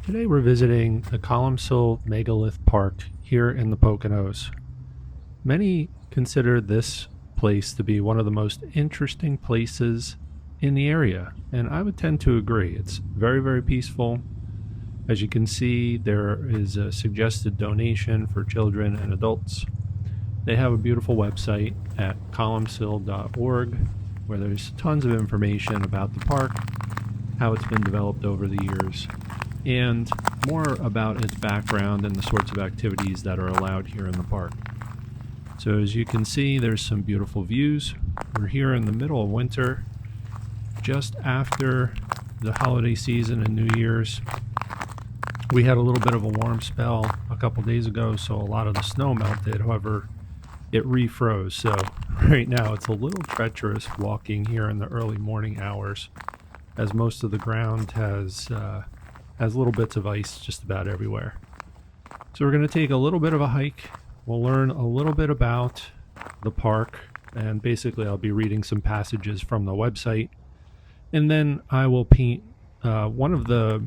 Today we're visiting the Columcille Megalith Park here in the Poconos. Many consider this place to be one of the most interesting places in the area, and I would tend to agree. It's very, very peaceful. As you can see, there is a suggested donation for children and adults. They have a beautiful website at columcille.org where there's tons of information about the park, how it's been developed over the years, and more about its background and the sorts of activities that are allowed here in the park. So as you can see, there's some beautiful views. We're here in the middle of winter, just after the holiday season and New Year's. We had a little bit of a warm spell a couple days ago, so a lot of the snow melted. However, it refroze, so right now it's a little treacherous walking here in the early morning hours, as most of the ground has little bits of ice just about everywhere. So we're going to take a little bit of a hike. We'll learn a little bit about the park, and basically I'll be reading some passages from the website, and then I will paint one of the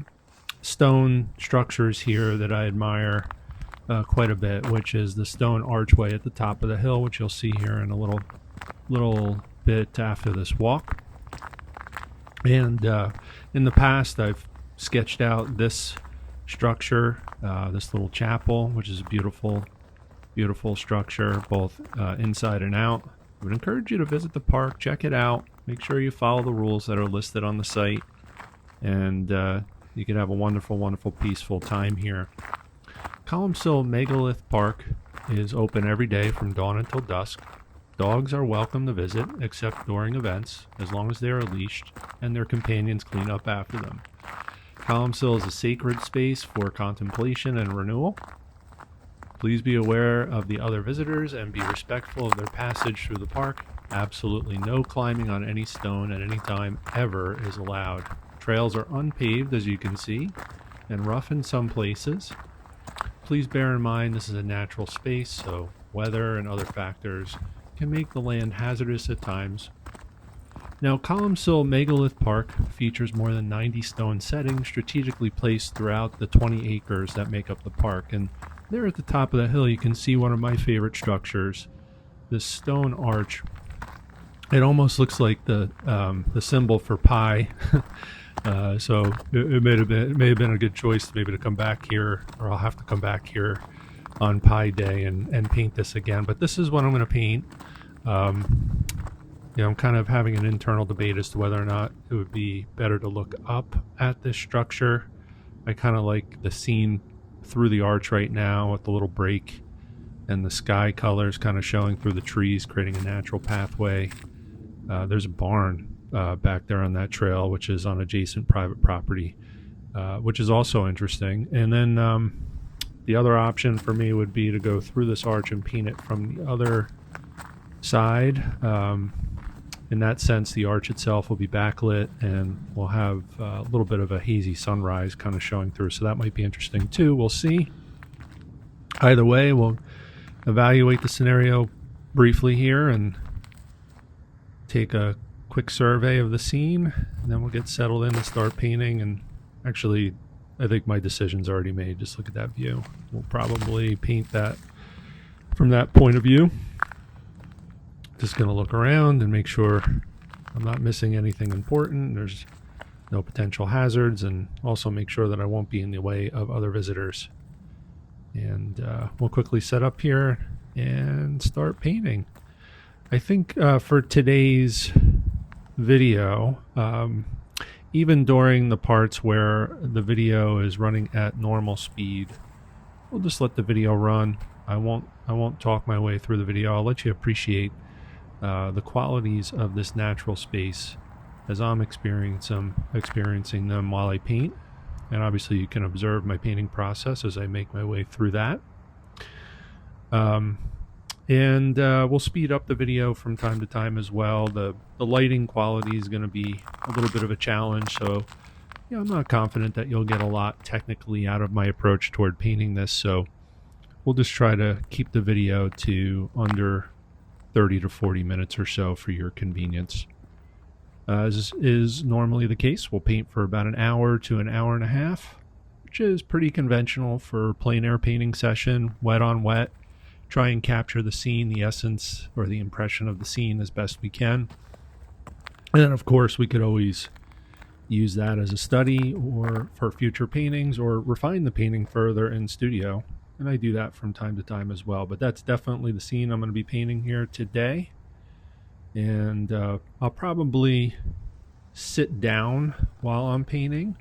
stone structures here that I admire quite a bit, which is the stone archway at the top of the hill, which you'll see here in a little bit after this walk. And in the past, I've sketched out this structure, this little chapel, which is a beautiful structure, both inside and out. I would encourage you to visit the park, check it out, make sure you follow the rules that are listed on the site, and you can have a wonderful, peaceful time here. Columcille Megalith Park is open every day from dawn until dusk. Dogs are welcome to visit, except during events, as long as they are leashed and their companions clean up after them. Columcille is a sacred space for contemplation and renewal. Please be aware of the other visitors and be respectful of their passage through the park. Absolutely no climbing on any stone at any time ever is allowed. Trails are unpaved, as you can see, and rough in some places. Please bear in mind this is a natural space, so weather and other factors can make the land hazardous at times. Now, Columcille Megalith Park features more than 90 stone settings strategically placed throughout the 20 acres that make up the park. And there at the top of the hill, you can see one of my favorite structures, this stone arch. It almost looks like the symbol for pi. So it may have been a good choice maybe to come back here, or I'll have to come back here on Pi Day and paint this again. But this is what I'm going to paint. I'm kind of having an internal debate as to whether or not it would be better to look up at this structure. I kind of like the scene through the arch right now with the little break and the sky colors kind of showing through the trees, creating a natural pathway. There's a barn back there on that trail, which is on adjacent private property, which is also interesting. And then the other option for me would be to go through this arch and paint it from the other side. In that sense, the arch itself will be backlit and we'll have a little bit of a hazy sunrise kind of showing through, so that might be interesting too. We'll see. Either way, we'll evaluate the scenario briefly here and take a quick survey of the scene, and then we'll get settled in and start painting. And actually, I think my decision's already made. Just look at that view. We'll probably paint that from that point of view. Just going to look around and make sure I'm not missing anything important. There's no potential hazards, and also make sure that I won't be in the way of other visitors. And we'll quickly set up here and start painting. I think for today's video, even during the parts where the video is running at normal speed, we'll just let the video run. I won't talk my way through the video. I'll let you appreciate the qualities of this natural space as I'm experiencing them while I paint. And obviously you can observe my painting process as I make my way through that. And we'll speed up the video from time to time as well. The lighting quality is going to be a little bit of a challenge, so I'm not confident that you'll get a lot technically out of my approach toward painting this. So we'll just try to keep the video to under 30 to 40 minutes or so for your convenience. As is normally the case, we'll paint for about an hour to an hour and a half, which is pretty conventional for plein air painting session, wet on wet. Try and capture the scene, the essence, or the impression of the scene as best we can. And then, of course, we could always use that as a study or for future paintings or refine the painting further in studio. And I do that from time to time as well. But that's definitely the scene I'm going to be painting here today. And I'll probably sit down while I'm painting.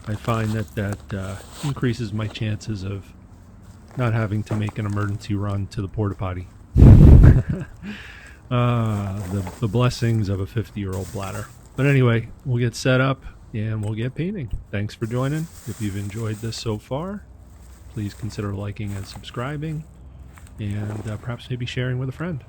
I find that increases my chances of not having to make an emergency run to the porta potty. The blessings of a 50-year-old bladder. But anyway, we'll get set up and we'll get painting. Thanks for joining. If you've enjoyed this so far, please consider liking and subscribing, and perhaps maybe sharing with a friend.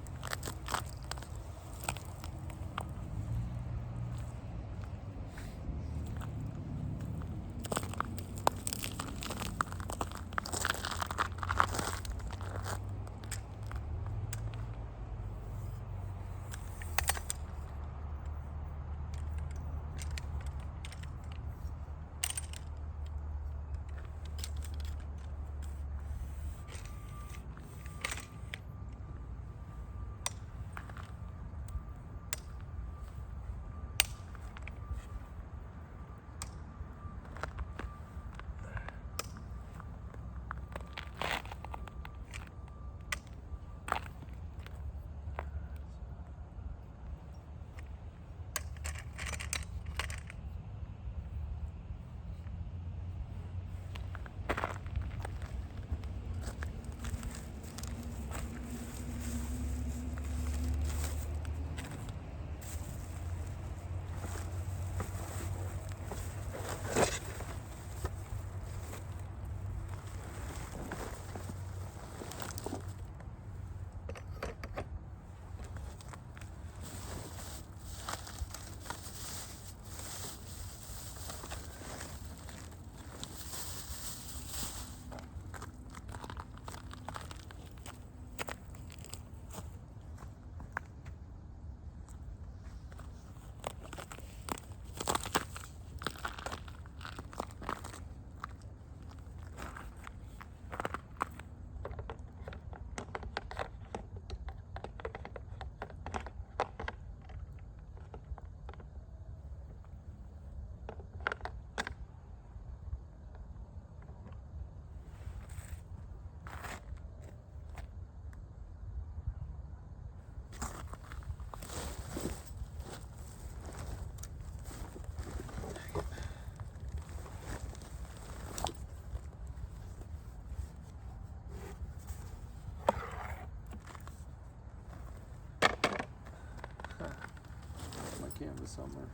Canvas somewhere.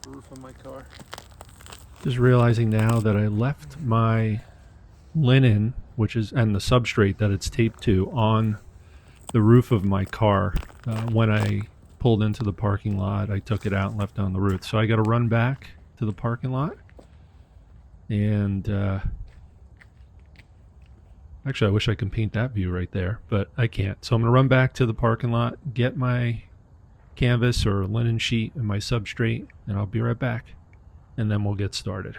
Roof of my car. Just realizing now that I left my linen, and the substrate that it's taped to, on the roof of my car. When I pulled into the parking lot, I took it out and left it on the roof. So I got to run back to the parking lot. And actually, I wish I could paint that view right there, but I can't. So I'm going to run back to the parking lot, get my canvas or linen sheet and my substrate, and I'll be right back, and then we'll get started.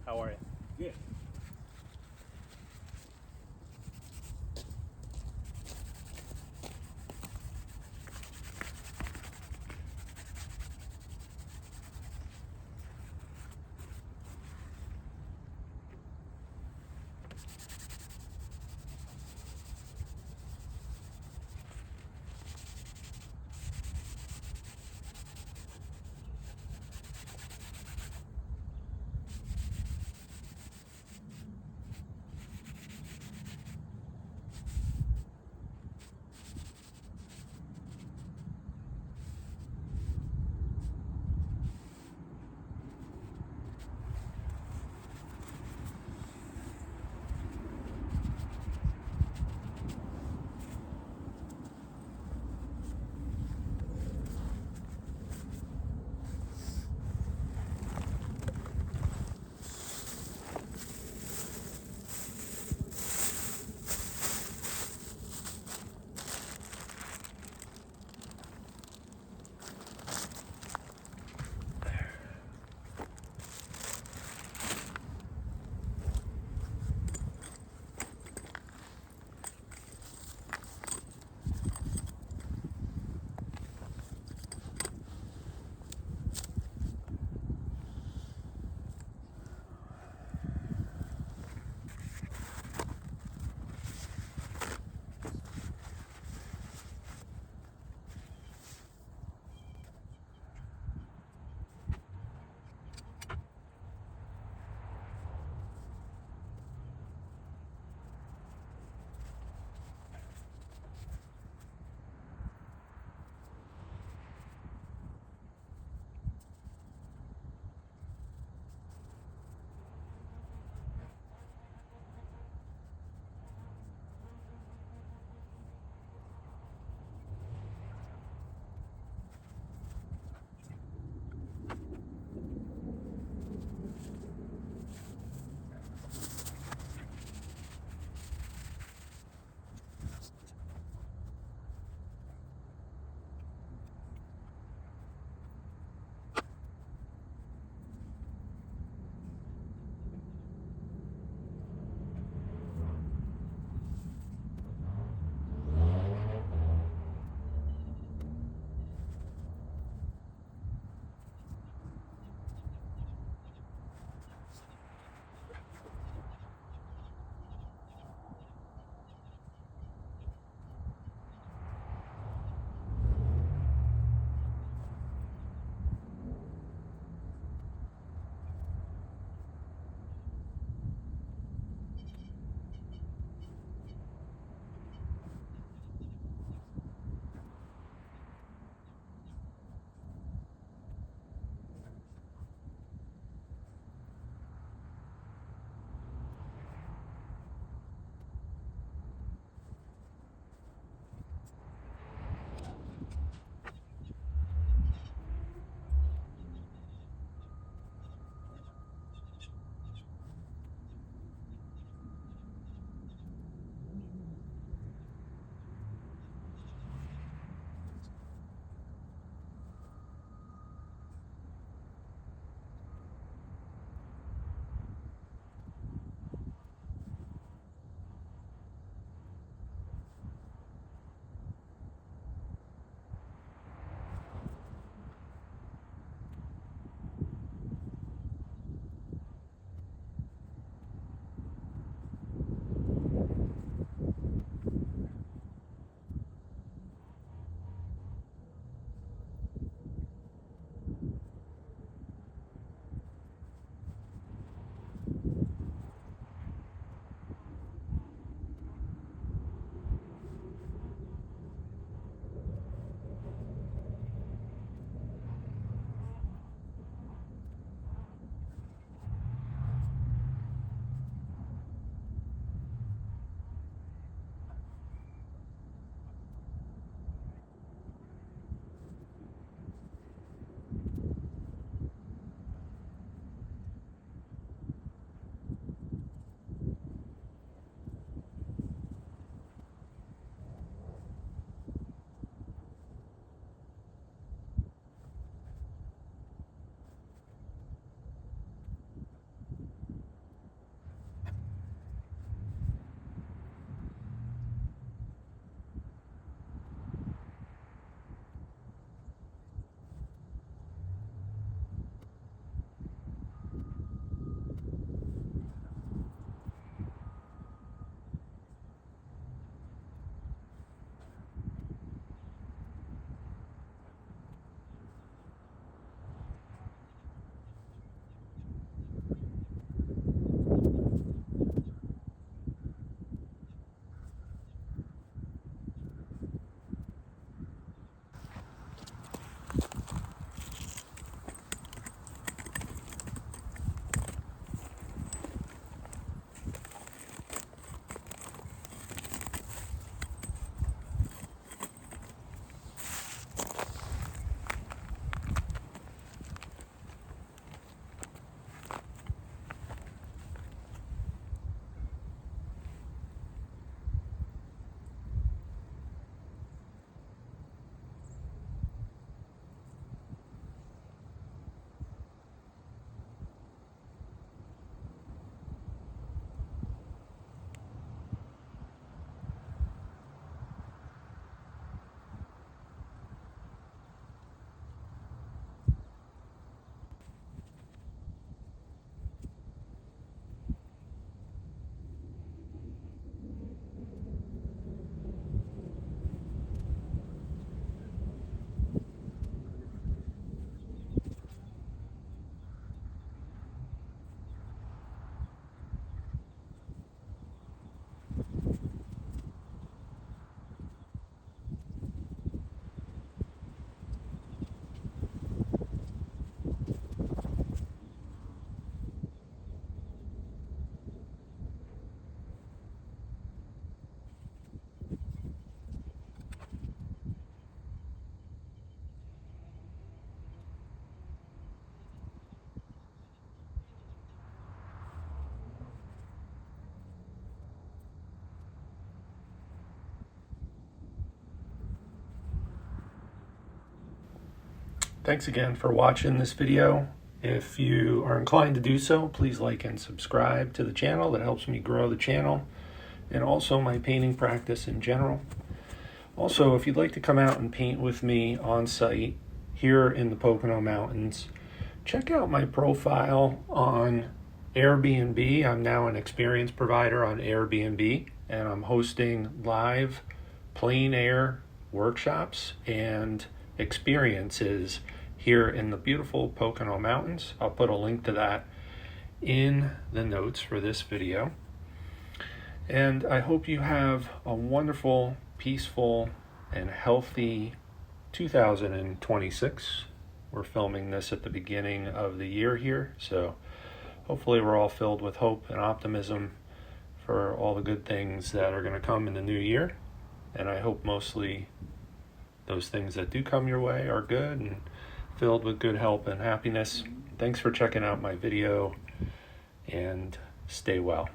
How are you? Good. Thanks again for watching this video. If you are inclined to do so, please like and subscribe to the channel. That helps me grow the channel and also my painting practice in general. Also, if you'd like to come out and paint with me on site here in the Pocono Mountains, check out my profile on Airbnb. I'm now an experience provider on Airbnb, and I'm hosting live plein air workshops and experiences here in the beautiful Pocono Mountains. I'll put a link to that in the notes for this video. And I hope you have a wonderful, peaceful, and healthy 2026. We're filming this at the beginning of the year here, so hopefully we're all filled with hope and optimism for all the good things that are going to come in the new year. And I hope mostly those things that do come your way are good and filled with good health and happiness. Thanks for checking out my video, and stay well.